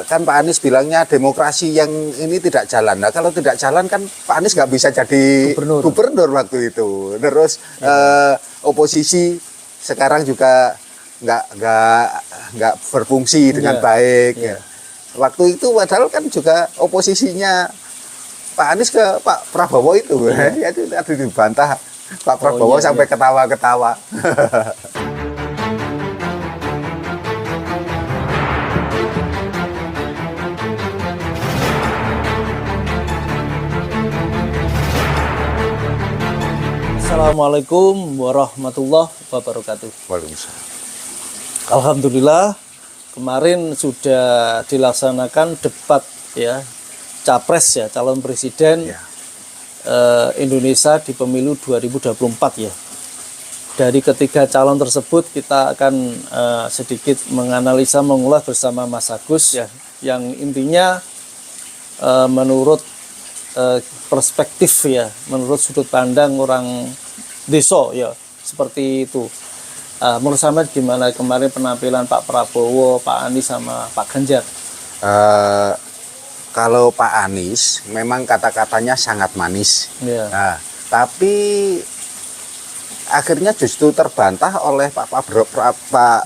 kan Pak Anies bilangnya demokrasi yang ini tidak jalan. Nah, kalau tidak jalan kan Pak Anies nggak bisa jadi gubernur waktu itu. Terus oposisi sekarang juga nggak berfungsi dengan baik. Ya. Waktu itu padahal kan juga oposisinya Pak Anies ke Pak Prabowo itu, ya itu tadi dibantah Pak Prabowo sampai ketawa-ketawa. Assalamualaikum warahmatullahi wabarakatuh. Waalaikumsalam. Alhamdulillah kemarin sudah dilaksanakan debat ya capres ya calon presiden Indonesia di pemilu 2024 ya. Dari ketiga calon tersebut kita akan sedikit menganalisa mengulas bersama Mas Agus ya, yang intinya menurut perspektif ya, menurut sudut pandang orang desa ya, seperti itu. Menurut saya gimana kemarin penampilan Pak Prabowo, Pak Anies sama Pak Ganjar? Kalau Pak Anies memang kata-katanya sangat manis, tapi akhirnya justru terbantah oleh Pak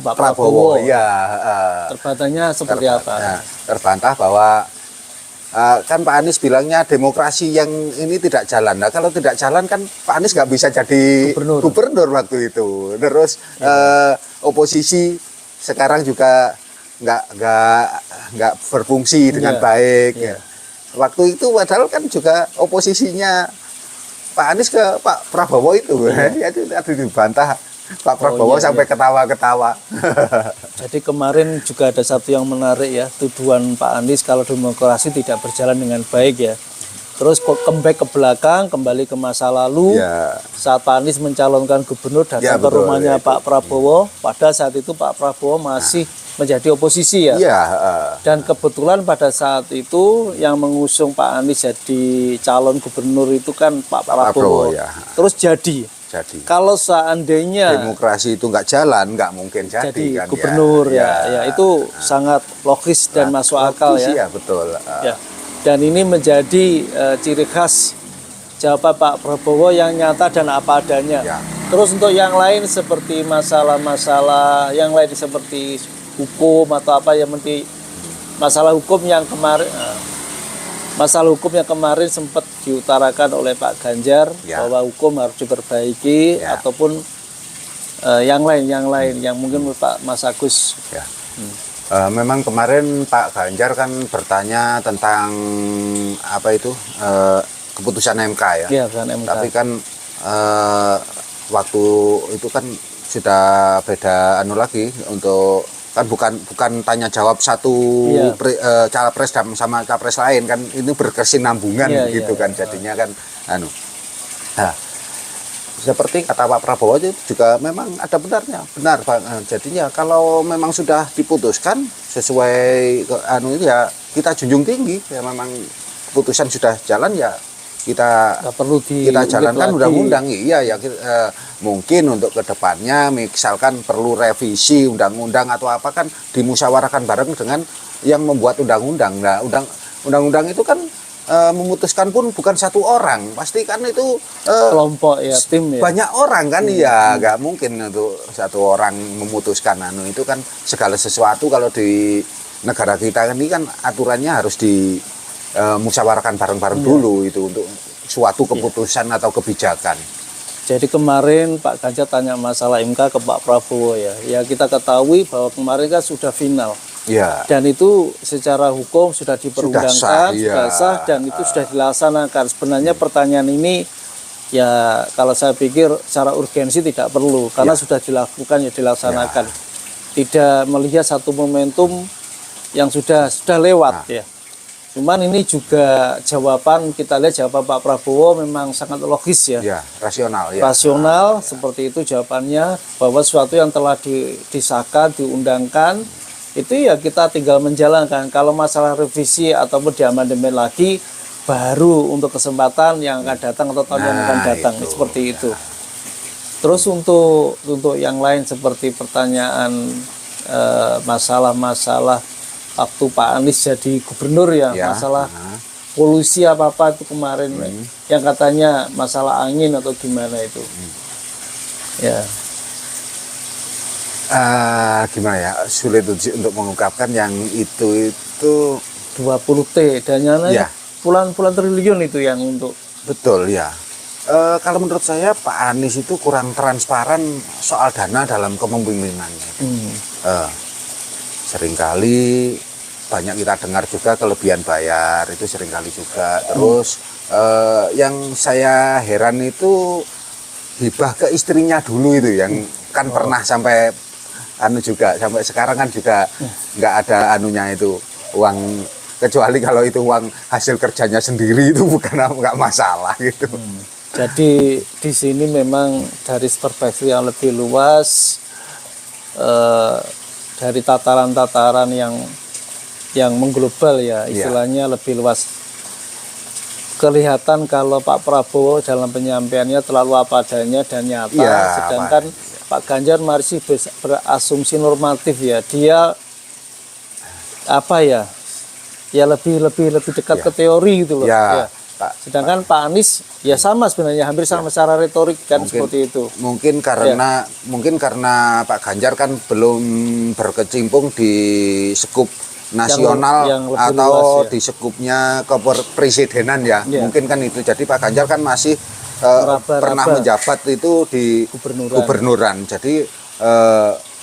Prabowo. Ya, terbantahnya seperti apa? Terbantah bahwa kan Pak Anies bilangnya demokrasi yang ini tidak jalan. Nah, kalau tidak jalan kan Pak Anies nggak bisa jadi gubernur waktu itu. Terus oposisi sekarang juga nggak berfungsi dengan baik. Ya. Waktu itu padahal kan juga oposisinya Pak Anies ke Pak Prabowo itu, ya itu tadi dibantah Pak Prabowo sampai ketawa-ketawa. Jadi kemarin juga ada satu yang menarik ya, tuduhan Pak Anies kalau demokrasi tidak berjalan dengan baik ya. Terus comeback ke belakang, kembali ke masa lalu, saat Pak Anies mencalonkan gubernur datang ke rumahnya Pak Prabowo, pada saat itu Pak Prabowo masih menjadi oposisi ya. Dan kebetulan pada saat itu yang mengusung Pak Anies jadi calon gubernur itu kan Pak Prabowo. Terus jadi. Kalau seandainya demokrasi itu nggak jalan, nggak mungkin jadi kan, gubernur ya itu sangat logis dan masuk akal ya. Betul. Ya. Dan ini menjadi ciri khas jawaban Pak Prabowo yang nyata dan apa adanya. Terus untuk yang lain seperti masalah-masalah yang lain seperti hukum atau apa yang masalah hukum yang kemarin. Masalah hukum yang kemarin sempat diutarakan oleh Pak Ganjar bahwa hukum harus diperbaiki ataupun yang lain yang mungkin Pak Mas Agus. Memang kemarin Pak Ganjar kan bertanya tentang apa itu keputusan MK ya. MK. Tapi kan waktu itu kan sudah beda lagi untuk kan bukan tanya jawab satu capres sama capres lain kan, ini berkesinambungan gitu kan jadinya kan seperti kata Pak Prabowo itu juga memang ada benar jadinya kalau memang sudah diputuskan sesuai kita junjung tinggi ya, memang keputusan sudah jalan ya kita jalankan undang-undang mungkin untuk kedepannya misalkan perlu revisi undang-undang atau apa kan dimusyawarahkan bareng dengan yang membuat undang-undang. Nah, undang-undang itu kan memutuskan pun bukan satu orang, pasti kan itu kelompok ya, tim ya. Banyak orang kan nggak mungkin untuk satu orang memutuskan itu kan segala sesuatu kalau di negara kita ini kan aturannya harus musyawarahkan bareng-bareng dulu itu untuk suatu keputusan atau kebijakan. Jadi kemarin Pak Ganjar tanya masalah MK ke Pak Prabowo ya. Ya kita ketahui bahwa kemarin kan sudah final. Dan itu secara hukum sudah diperundangkan, sudah sah dan itu sudah dilaksanakan. Sebenarnya pertanyaan ini ya kalau saya pikir secara urgensi tidak perlu karena sudah dilakukan dilaksanakan. Tidak melihat satu momentum yang sudah lewat ya. Cuman ini juga jawaban, kita lihat jawaban Pak Prabowo memang sangat logis ya. Rasional. Rasional seperti itu jawabannya, bahwa sesuatu yang telah disahkan, diundangkan, itu ya kita tinggal menjalankan. Kalau masalah revisi ataupun diamandemen lagi, baru untuk kesempatan yang akan datang atau tahun yang akan datang, seperti itu. Terus untuk yang lain seperti pertanyaan masalah-masalah waktu Pak Anies jadi gubernur ya, masalah polusi apa itu kemarin yang katanya masalah angin atau gimana itu. Ya. Gimana ya, sulit untuk mengungkapkan yang itu 20T dananya puluhan triliun itu yang untuk. Betul ya. Kalau menurut saya Pak Anies itu kurang transparan soal dana dalam kepemimpinannya. Seringkali banyak kita dengar juga kelebihan bayar itu seringkali juga. Terus yang saya heran itu hibah ke istrinya dulu itu yang kan pernah sampai juga sampai sekarang kan juga nggak ada anunya itu uang, kecuali kalau itu uang hasil kerjanya sendiri itu nggak masalah gitu. Jadi di sini memang dari perspektif yang lebih luas, dari tataran-tataran yang mengglobal ya istilahnya lebih luas. Kelihatan kalau Pak Prabowo dalam penyampaiannya terlalu apa adanya dan nyata, sedangkan Pak Ganjar masih berasumsi normatif ya. Dia lebih dekat ke teori gitu loh. Sedangkan Pak Anies ya sama sebenarnya, hampir sama secara retorik kan, seperti itu. Mungkin karena Pak Ganjar kan belum berkecimpung di skup nasional yang atau luas, di skupnya kepresidenan ya. Mungkin kan itu. Jadi Pak Ganjar kan masih pernah menjabat itu di gubernuran. Jadi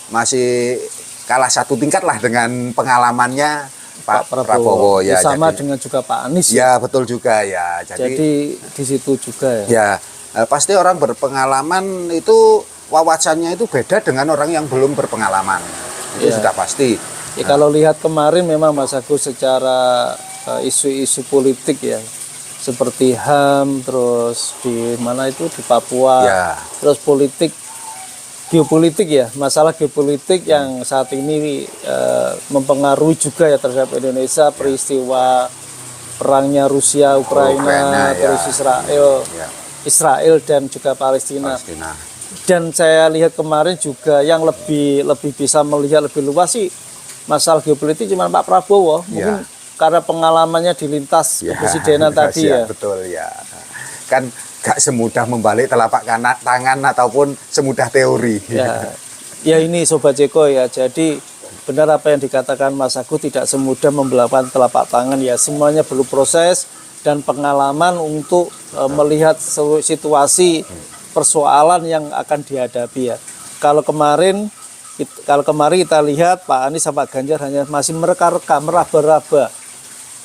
masih kalah satu tingkat lah dengan pengalamannya Pak Prabowo ya. Sama dengan juga Pak Anies. Ya betul juga ya. Jadi di situ juga ya. Ya pasti orang berpengalaman itu wawasannya itu beda dengan orang yang belum berpengalaman. Itu sudah pasti. Ya, kalau lihat kemarin memang Mas Agus secara isu-isu politik ya, seperti HAM, terus di mana itu di Papua, terus geopolitik ya, masalah geopolitik yang saat ini mempengaruhi juga ya terhadap Indonesia, peristiwa perangnya Rusia, Ukraina, terus Israel dan juga Palestina. Dan saya lihat kemarin juga yang lebih bisa melihat lebih luas sih masalah geopolitik cuma Pak Prabowo, mungkin karena pengalamannya di lintas kepresidenan tadi ya. Betul ya. Kan gak semudah membalik telapak tangan ataupun semudah teori. Ya ini Sobat Jeko ya. Jadi benar apa yang dikatakan Mas Agus, tidak semudah membelakang telapak tangan ya. Semuanya perlu proses dan pengalaman untuk melihat situasi persoalan yang akan dihadapi ya. Kalau kemarin kita lihat Pak Anies sama Pak Ganjar hanya masih mereka-reka, meraba-raba,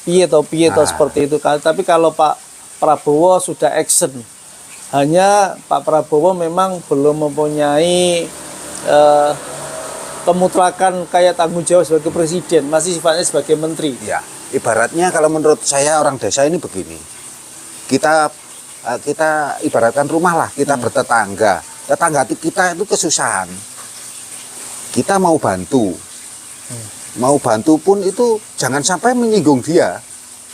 piye seperti itu. Tapi kalau Pak Prabowo sudah action, hanya Pak Prabowo memang belum mempunyai kemutlakan kayak tanggung jawab sebagai presiden, masih sifatnya sebagai menteri. Ya, ibaratnya kalau menurut saya orang desa ini begini, kita ibaratkan rumah lah, kita bertetangga, tetangga kita itu kesusahan. Kita mau bantu pun itu jangan sampai menyinggung dia.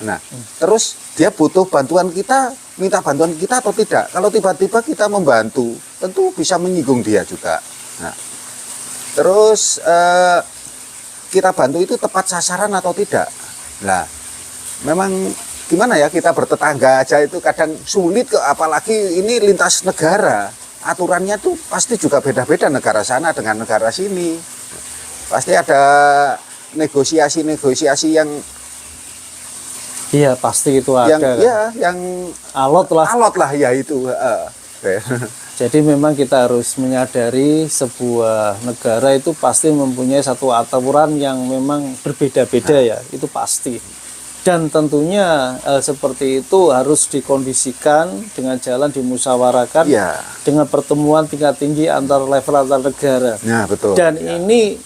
Nah, terus dia butuh bantuan kita, minta bantuan kita atau tidak. Kalau tiba-tiba kita membantu, tentu bisa menyinggung dia juga. Nah, terus kita bantu itu tepat sasaran atau tidak. Nah, memang gimana ya, kita bertetangga aja itu kadang sulit, apalagi ini lintas negara. Aturannya tuh pasti juga beda-beda negara sana dengan negara sini. Pasti ada negosiasi yang pasti itu ada. Yang alot lah ya itu. Jadi memang kita harus menyadari sebuah negara itu pasti mempunyai satu aturan yang memang berbeda-beda ya, itu pasti. Dan tentunya seperti itu harus dikondisikan dengan jalan dimusyawarahkan dengan pertemuan tingkat tinggi antar negara. Ya, betul. Dan ini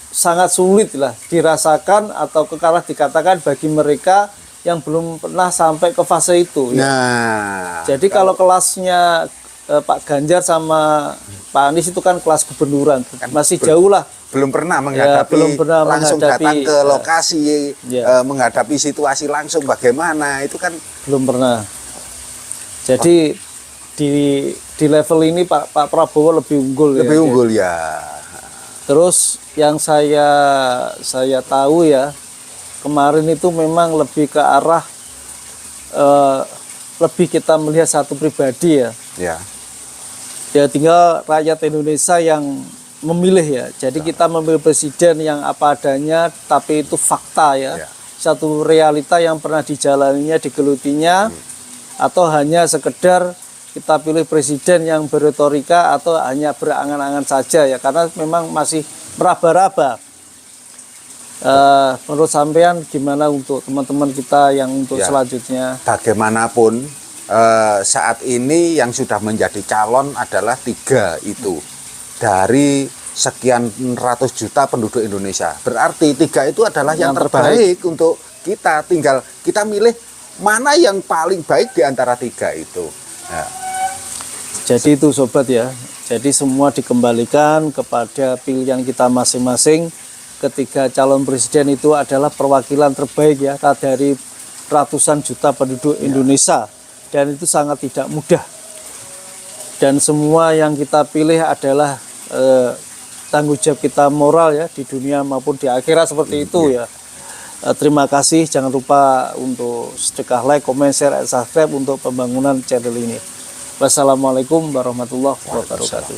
sangat sulit lah dirasakan atau dikatakan bagi mereka yang belum pernah sampai ke fase itu. Nah, jadi kalau kelasnya Pak Ganjar sama Pak Anies itu kan kelas gubernuran, masih jauh lah. Belum pernah menghadapi langsung datang ke lokasi, menghadapi situasi langsung bagaimana, itu kan belum pernah. Jadi di level ini Pak Prabowo lebih unggul. Lebih unggul ya. Terus yang saya tahu ya, kemarin itu memang lebih ke arah lebih kita melihat satu pribadi ya. Ya. Ya tinggal rakyat Indonesia yang memilih ya. Jadi kita memilih presiden yang apa adanya, tapi itu fakta ya. Satu realita yang pernah dijalaninya, digelutinya, atau hanya sekedar kita pilih presiden yang berretorika atau hanya berangan-angan saja ya, karena memang masih meraba-raba. Menurut sampean gimana untuk teman-teman kita yang untuk selanjutnya? Bagaimanapun saat ini yang sudah menjadi calon adalah 3 itu dari sekian ratus juta penduduk Indonesia. Berarti 3 itu adalah yang terbaik untuk kita. Tinggal kita milih mana yang paling baik di antara 3 itu. Nah. Jadi itu sobat ya, jadi semua dikembalikan kepada pilihan kita masing-masing. Ketiga calon presiden itu adalah perwakilan terbaik ya dari ratusan juta penduduk Indonesia, dan itu sangat tidak mudah. Dan semua yang kita pilih adalah tanggung jawab kita moral ya, di dunia maupun di akhirat seperti itu ya. Terima kasih, jangan lupa untuk sedekah, like, comment, share, dan subscribe untuk pembangunan channel ini. Wassalamualaikum warahmatullahi wabarakatuh.